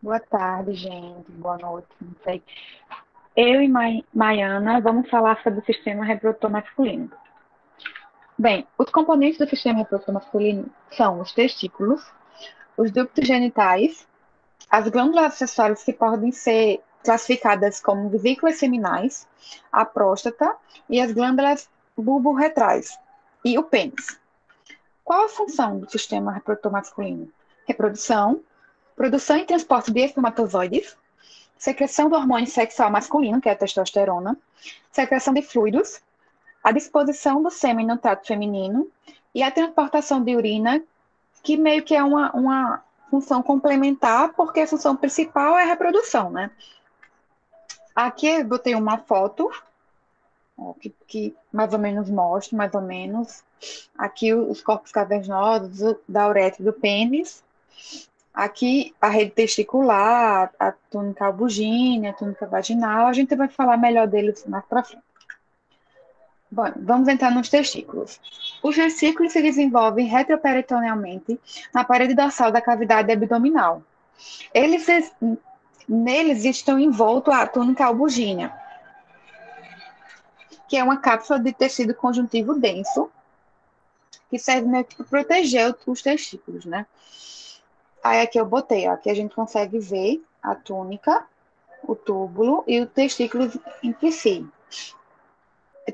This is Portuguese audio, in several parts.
Boa tarde, gente. Boa noite, não sei. Eu e Maiana vamos falar sobre o sistema reprodutor masculino. Bem, os componentes do sistema reprodutor masculino são os testículos, os ductos genitais, as glândulas acessórias que podem ser classificadas como vesículas seminais, a próstata e as glândulas bulborretrais e o pênis. Qual a função do sistema reprodutor masculino? Reprodução, produção e transporte de espermatozoides, secreção do hormônio sexual masculino, que é a testosterona, secreção de fluidos, a disposição do sêmen no trato feminino e a transportação de urina, que meio que é uma função complementar, porque a função principal é a reprodução, né? Aqui eu botei uma foto, ó, que mais ou menos mostra, mais ou menos, aqui os corpos cavernosos da uretra e do pênis. Aqui, a rede testicular, a túnica albugínea, a túnica vaginal, a gente vai falar melhor deles mais para frente. Bom, vamos entrar nos testículos. Os testículos se desenvolvem retroperitonealmente na parede dorsal da cavidade abdominal. Eles, neles estão envoltos a túnica albugínea, que é uma cápsula de tecido conjuntivo denso, que serve meio que para proteger os testículos, né? Aí aqui eu botei, ó, aqui a gente consegue ver a túnica, o túbulo e o testículo entre si.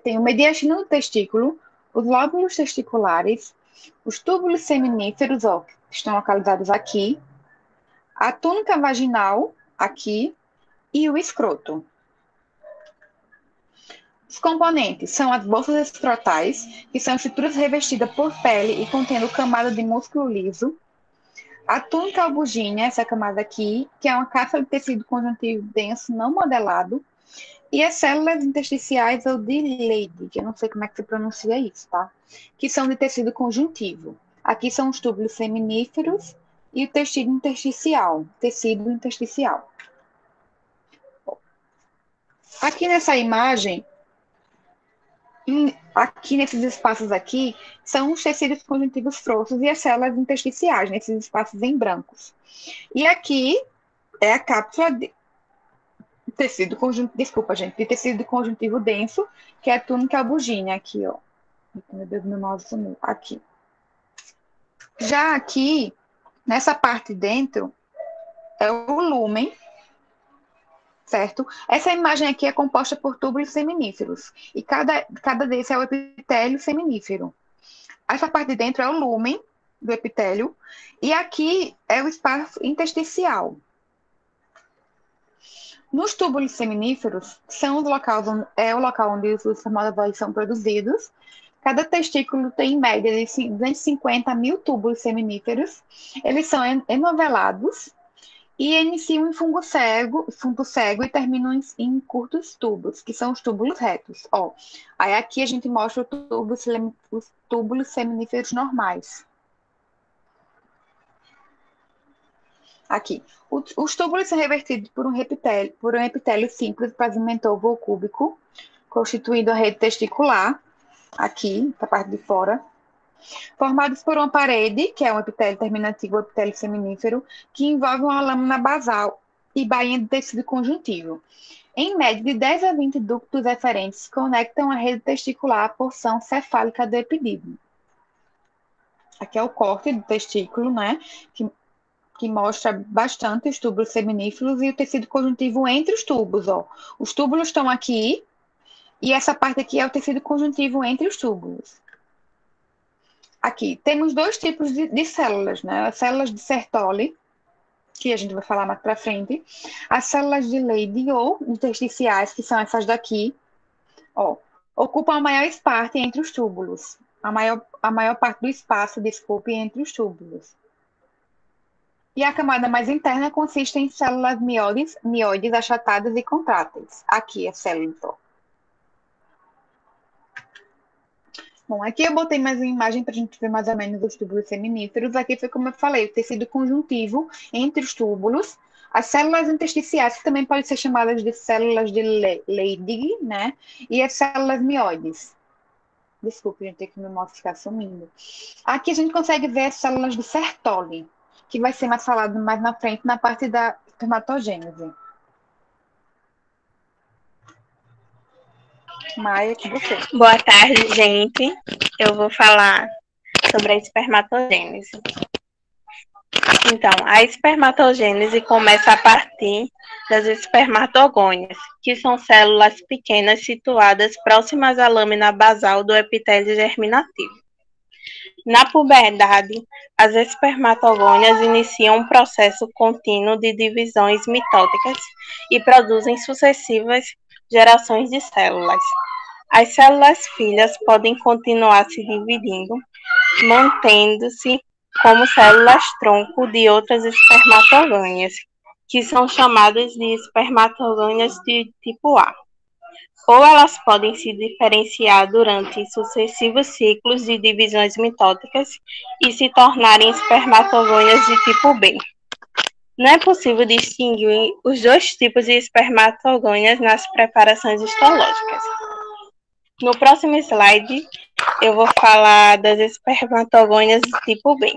Tem o mediastino do testículo, os lóbulos testiculares, os túbulos seminíferos, ó, que estão localizados aqui, a túnica vaginal, aqui, e o escroto. Os componentes são as bolsas escrotais, que são estruturas revestidas por pele e contendo camada de músculo liso, a túnica albugínea, essa camada aqui, que é uma cápsula de tecido conjuntivo denso não modelado, e as células intersticiais ou de Leydig, que eu não sei como é que se pronuncia isso, tá? Que são de tecido conjuntivo. Aqui são os túbulos seminíferos e o tecido intersticial. Tecido intersticial. Aqui nessa imagem, aqui nesses espaços aqui, são os tecidos conjuntivos frouxos e as células intersticiais, nesses espaços em brancos. E aqui é a cápsula de tecido conjuntivo, desculpa, gente, de tecido conjuntivo denso, que é a túnica albugínea, aqui, ó. Meu Deus, meu mouse sumiu. Aqui. Já aqui, nessa parte de dentro, é o lúmen, certo? Essa imagem aqui é composta por túbulos seminíferos. E cada desse é o epitélio seminífero. Essa parte de dentro é o lúmen do epitélio. E aqui é o espaço intersticial. Nos túbulos seminíferos, é o local onde os espermatozoides são produzidos. Cada testículo tem, em média, de 250 mil túbulos seminíferos. Eles são enovelados e iniciam em fungo cego e terminam em curtos tubos, que são os túbulos retos. Ó, aí aqui a gente mostra os túbulos seminíferos normais. Aqui. Os túbulos são revertidos por um epitélio simples pavimentoso ou cúbico, constituindo a rede testicular, aqui, na parte de fora, formados por uma parede, que é um epitélio terminativo, um epitélio seminífero, que envolve uma lâmina basal e bainha de tecido conjuntivo. Em média, de 10 a 20 ductos eferentes conectam a rede testicular à porção cefálica do epidídimo. Aqui é o corte do testículo, né? Que mostra bastante os túbulos seminíferos e o tecido conjuntivo entre os tubos, ó. Os túbulos estão aqui e essa parte aqui é o tecido conjuntivo entre os túbulos. Aqui, temos dois tipos de células, né? As células de Sertoli, que a gente vai falar mais para frente, as células de Leydig ou intersticiais, que são essas daqui, ó, ocupam a maior parte entre os túbulos, a maior parte do espaço, desculpe, entre os túbulos. E a camada mais interna consiste em células mioides achatadas e contráteis. Aqui a célula. Bom, aqui eu botei mais uma imagem para a gente ver mais ou menos os túbulos seminíferos. Aqui foi como eu falei, o tecido conjuntivo entre os túbulos. As células intersticiais, que também podem ser chamadas de células de Leydig, né? E as células mioides. Desculpe, gente, que meu mouse ficar sumindo. Aqui a gente consegue ver as células de Sertoli, que vai ser mais falado mais na frente, na parte espermatogênese. Maia, com você. Boa tarde, gente. Eu vou falar sobre a espermatogênese. Então, a espermatogênese começa a partir das espermatogônias, que são células pequenas situadas próximas à lâmina basal do epitélio germinativo. Na puberdade, as espermatogônias iniciam um processo contínuo de divisões mitóticas e produzem sucessivas gerações de células. As células filhas podem continuar se dividindo, mantendo-se como células-tronco de outras espermatogônias, que são chamadas de espermatogônias de tipo A. Ou elas podem se diferenciar durante sucessivos ciclos de divisões mitóticas e se tornarem espermatogônias de tipo B. Não é possível distinguir os dois tipos de espermatogônias nas preparações histológicas. No próximo slide, eu vou falar das espermatogônias de tipo B.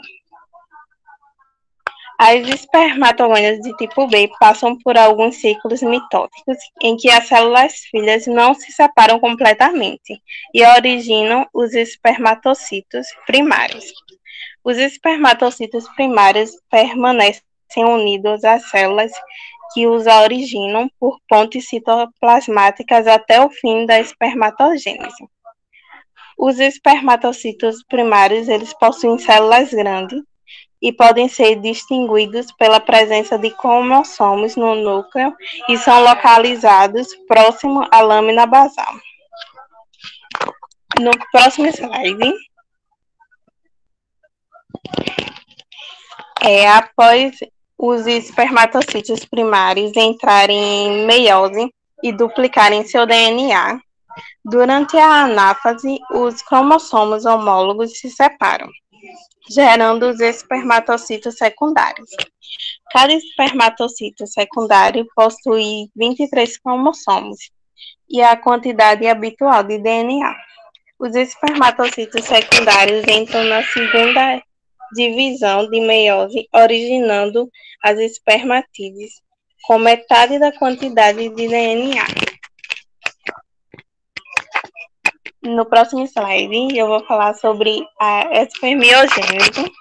As espermatogônias de tipo B passam por alguns ciclos mitóticos em que as células filhas não se separam completamente e originam os espermatocitos primários. Os espermatocitos primários permanecem unidos às células que os originam por pontes citoplasmáticas até o fim da espermatogênese. Os espermatocitos primários, eles possuem células grandes e podem ser distinguidos pela presença de cromossomos no núcleo e são localizados próximo à lâmina basal. No próximo slide, após os espermatocitos primários entrarem em meiose e duplicarem seu DNA, durante a anáfase, os cromossomos homólogos se separam, gerando os espermatocitos secundários. Cada espermatocito secundário possui 23 cromossomos e a quantidade habitual de DNA. Os espermatocitos secundários entram na segunda divisão de meiose, originando as espermatídeis, com metade da quantidade de DNA. No próximo slide, eu vou falar sobre a espermiogênese,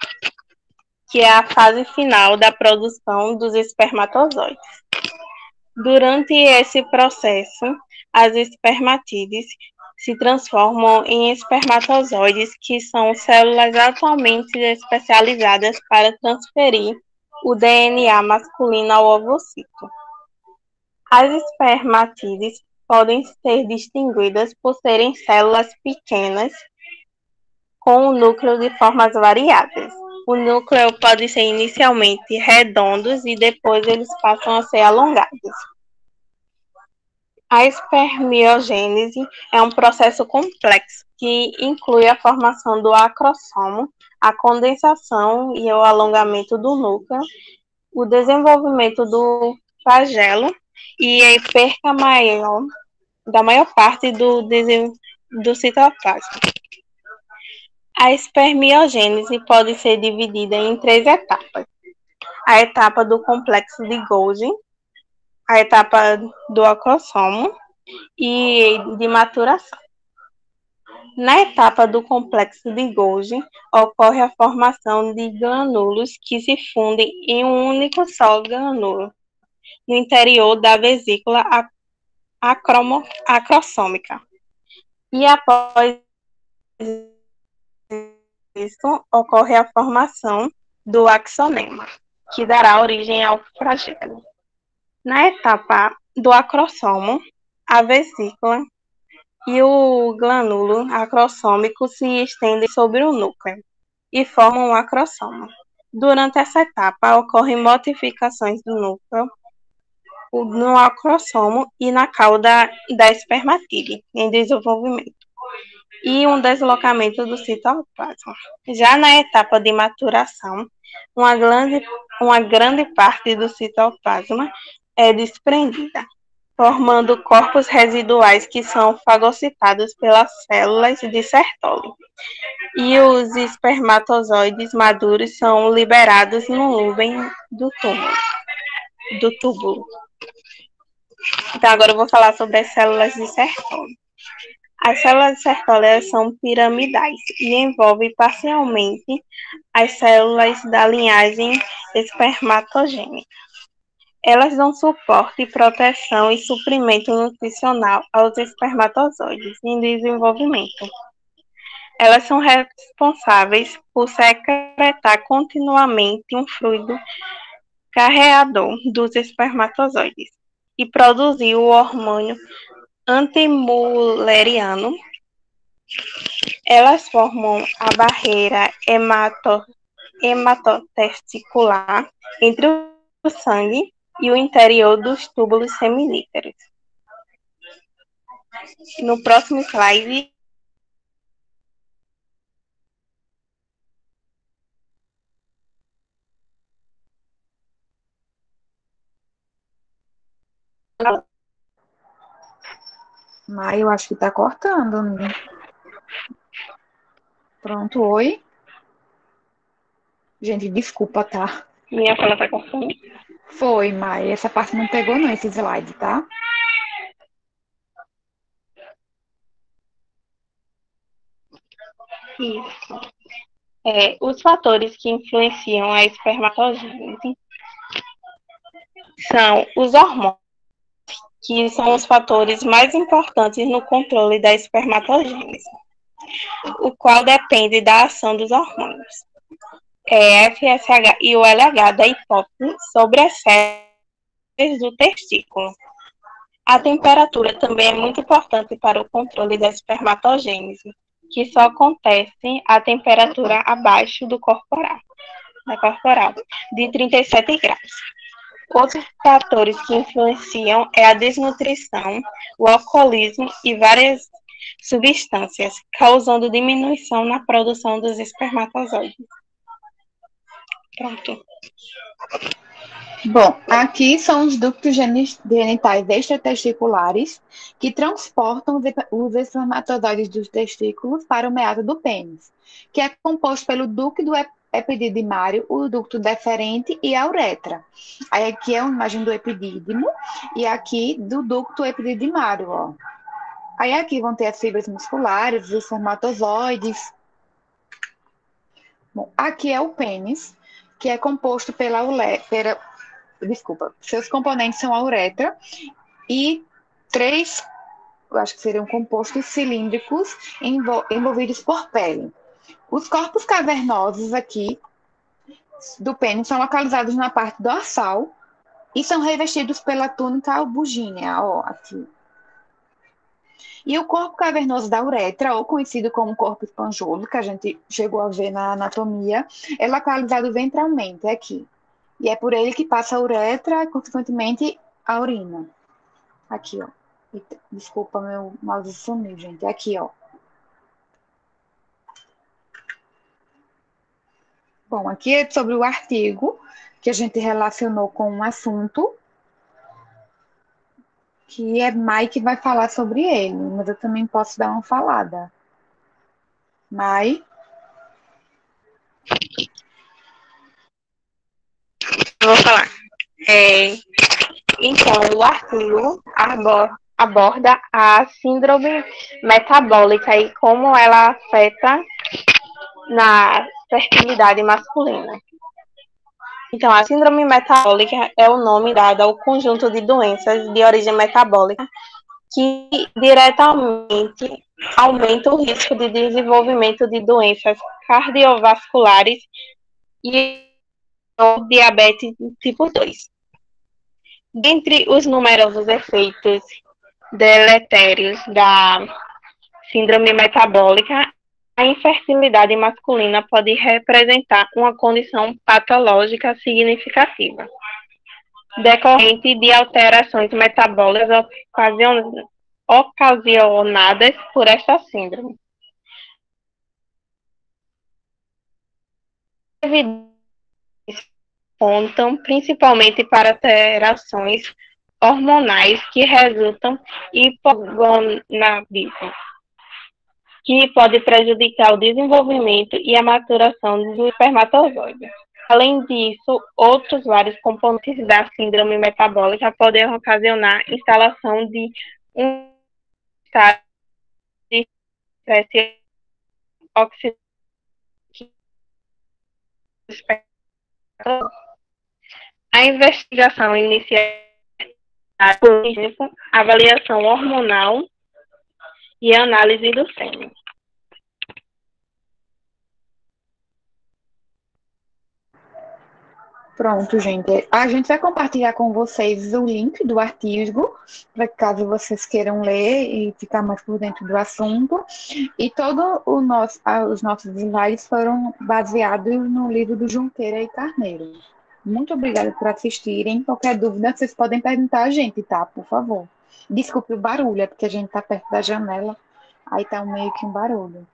que é a fase final da produção dos espermatozoides. Durante esse processo, as espermatídeis se transformam em espermatozoides, que são células altamente especializadas para transferir o DNA masculino ao ovocito. As espermatídeis podem ser distinguidas por serem células pequenas com o núcleo de formas variadas. O núcleo pode ser inicialmente redondos e depois eles passam a ser alongados. A espermiogênese é um processo complexo que inclui a formação do acrossomo, a condensação e o alongamento do núcleo, o desenvolvimento do flagelo e a perca da maior parte do citoplasma. A espermiogênese pode ser dividida em 3 etapas. A etapa do complexo de Golgi, a etapa do acrossomo e de maturação. Na etapa do complexo de Golgi, ocorre a formação de granulos que se fundem em um único só granulo, no interior da vesícula acrossômica. E após isso, ocorre a formação do axonema, que dará origem ao flagelo. Na etapa do acrossomo, a vesícula e o granulo acrossômico se estendem sobre o núcleo e formam um acrossomo. Durante essa etapa, ocorrem modificações do núcleo, no acrossomo e na cauda da espermatídea em desenvolvimento, e um deslocamento do citoplasma. Já na etapa de maturação, uma grande parte do citoplasma é desprendida, formando corpos residuais que são fagocitados pelas células de Sertoli. E os espermatozoides maduros são liberados no lúmen do túmulo. do túbulo. Então, agora eu vou falar sobre as células de Sertoli. As células de Sertoli elas são piramidais e envolvem parcialmente as células da linhagem espermatogênica. Elas dão suporte, proteção e suprimento nutricional aos espermatozoides em desenvolvimento. Elas são responsáveis por secretar continuamente um fluido carreador dos espermatozoides e produzir o hormônio antimuleriano. Elas formam a barreira hematotesticular entre o sangue e o interior dos túbulos semilíqueros. No próximo slide, Mas eu acho que tá cortando, né? Pronto, oi. Gente, desculpa, tá? minha fala tá cortando. Foi, Mai. Essa parte não pegou, não, esse slide, tá? Isso. Os fatores que influenciam a espermatogênese são os hormônios, que são os fatores mais importantes no controle da espermatogênese, o qual depende da ação dos hormônios. FSH e o LH da hipófise sobre as células do testículo. A temperatura também é muito importante para o controle da espermatogênese, que só acontece a temperatura abaixo da corporal, de 37 graus. Outros fatores que influenciam é a desnutrição, o alcoolismo e várias substâncias, causando diminuição na produção dos espermatozoides. Pronto. Bom, aqui são os ductos genitais extratesticulares que transportam os espermatozoides dos testículos para o meato do pênis, que é composto pelo ducto do epididimário, o ducto deferente e a uretra. Aí aqui é uma imagem do epidídimo e aqui do ducto epididimário, ó. Aí aqui vão ter as fibras musculares, os espermatozoides. Bom, aqui é o pênis, que é composto pela uretra. Desculpa, seus componentes são a uretra e 3, eu acho que seriam compostos cilíndricos envolvidos por pele. Os corpos cavernosos aqui do pênis são localizados na parte dorsal e são revestidos pela túnica albugínea, ó, aqui. E o corpo cavernoso da uretra, ou conhecido como corpo esponjoso, que a gente chegou a ver na anatomia, é localizado ventralmente, aqui. E é por ele que passa a uretra e, consequentemente, a urina. Aqui, ó. Desculpa, meu mouse sumiu, gente. Aqui, ó. Bom, aqui é sobre o artigo que a gente relacionou com um assunto, que é Mai que vai falar sobre ele, mas eu também posso dar uma falada. Mai? Vou falar. Então, o artigo aborda a síndrome metabólica e como ela afeta na fertilidade masculina. Então, a síndrome metabólica é o nome dado ao conjunto de doenças de origem metabólica que diretamente aumenta o risco de desenvolvimento de doenças cardiovasculares e diabetes tipo 2. Dentre os numerosos efeitos deletérios da síndrome metabólica, a infertilidade masculina pode representar uma condição patológica significativa, decorrente de alterações metabólicas ocasionadas por esta síndrome. Contam principalmente para alterações hormonais que resultam em hipogonadismo, que pode prejudicar o desenvolvimento e a maturação do espermatozoide. Além disso, outros vários componentes da síndrome metabólica podem ocasionar instalação de um estado de estresse oxidativo. A investigação inicial avaliação hormonal e análise do sêmen. Pronto, gente. A gente vai compartilhar com vocês o link do artigo, para caso vocês queiram ler e ficar mais por dentro do assunto. E todos os nossos slides foram baseados no livro do Junqueira e Carneiro. Muito obrigada por assistirem. Qualquer dúvida, vocês podem perguntar a gente, tá? Por favor. Desculpe o barulho, é porque a gente está perto da janela, aí tá meio que um barulho.